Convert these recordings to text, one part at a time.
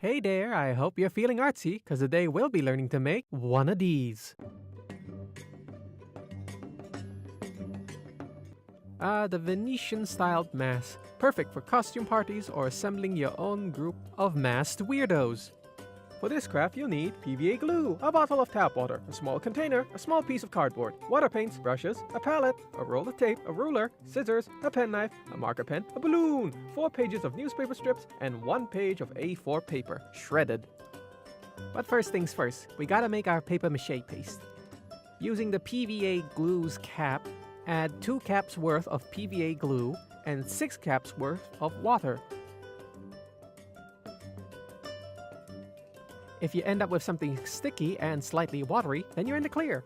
Hey there, I hope you're feeling artsy, because today we'll be learning to make one of these. The Venetian-styled mask. Perfect for costume parties or assembling your own group of masked weirdos. For this craft, you'll need PVA glue, a bottle of tap water, a small container, a small piece of cardboard, water paints, brushes, a palette, a roll of tape, a ruler, scissors, a penknife, a marker pen, a balloon, 4 pages of newspaper strips, and 1 page of A4 paper, shredded. But first things first, we gotta make our paper mache paste. Using the PVA glue's cap, add 2 caps worth of PVA glue and 6 caps worth of water. If you end up with something sticky and slightly watery, then you're in the clear.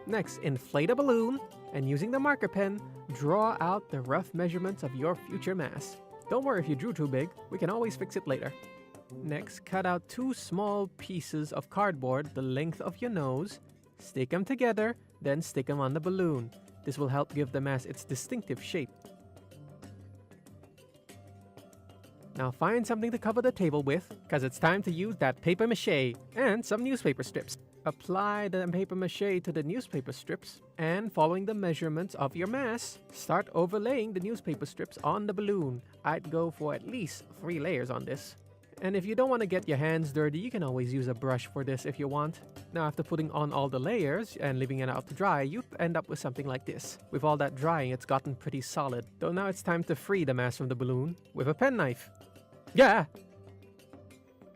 Next, inflate a balloon, and using the marker pen, draw out the rough measurements of your future mask. Don't worry if you drew too big, we can always fix it later. Next, cut out 2 small pieces of cardboard the length of your nose, stick them together, then stick them on the balloon. This will help give the mask its distinctive shape. Now find something to cover the table with, because it's time to use that paper mache and some newspaper strips. Apply the paper mache to the newspaper strips, and following the measurements of your mask, start overlaying the newspaper strips on the balloon. I'd go for at least 3 layers on this. And if you don't want to get your hands dirty, you can always use a brush for this if you want. Now after putting on all the layers and leaving it out to dry, you end up with something like this. With all that drying, it's gotten pretty solid. So now it's time to free the mask from the balloon with a penknife. Yeah!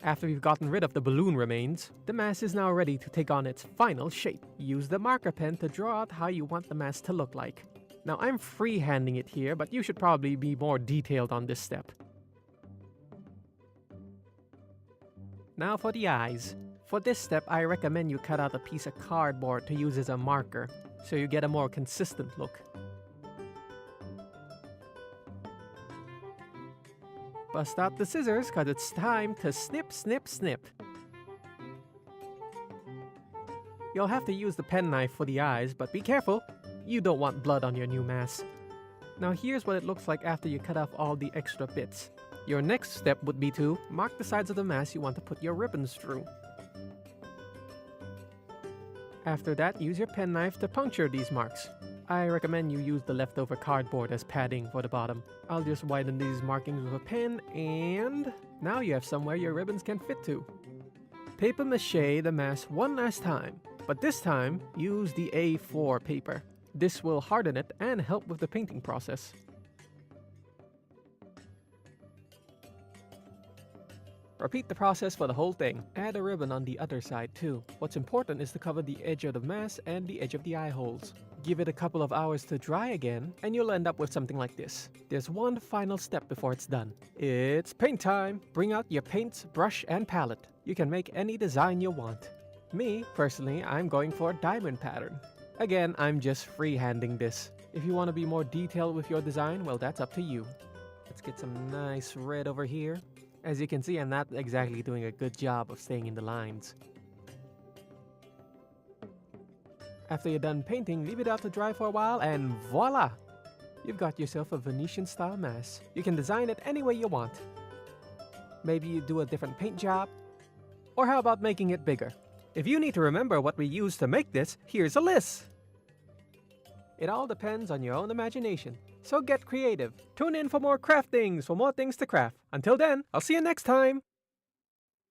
After we've gotten rid of the balloon remains, the mask is now ready to take on its final shape. Use the marker pen to draw out how you want the mask to look like. Now I'm freehanding it here, but you should probably be more detailed on this step. Now for the eyes. For this step, I recommend you cut out a piece of cardboard to use as a marker, so you get a more consistent look. Bust out the scissors, cause it's time to snip, snip, snip. You'll have to use the penknife for the eyes, but be careful, you don't want blood on your new mask. Now here's what it looks like after you cut off all the extra bits. Your next step would be to mark the sides of the mask you want to put your ribbons through. After that, use your penknife to puncture these marks. I recommend you use the leftover cardboard as padding for the bottom. I'll just widen these markings with a pen, and now you have somewhere your ribbons can fit to. Paper mache the mask one last time, but this time use the A4 paper. This will harden it and help with the painting process. Repeat the process for the whole thing. Add a ribbon on the other side too. What's important is to cover the edge of the mask and the edge of the eye holes. Give it a couple of hours to dry again, and you'll end up with something like this. There's one final step before it's done. It's paint time! Bring out your paints, brush, and palette. You can make any design you want. Me, personally, I'm going for a diamond pattern. Again, I'm just freehanding this. If you want to be more detailed with your design, well, that's up to you. Let's get some nice red over here. As you can see, I'm not exactly doing a good job of staying in the lines. After you're done painting, leave it out to dry for a while and voila! You've got yourself a Venetian-style mask. You can design it any way you want. Maybe you do a different paint job. Or how about making it bigger? If you need to remember what we used to make this, here's a list! It all depends on your own imagination. So get creative. Tune in for more craftings, for more things to craft. Until then, I'll see you next time!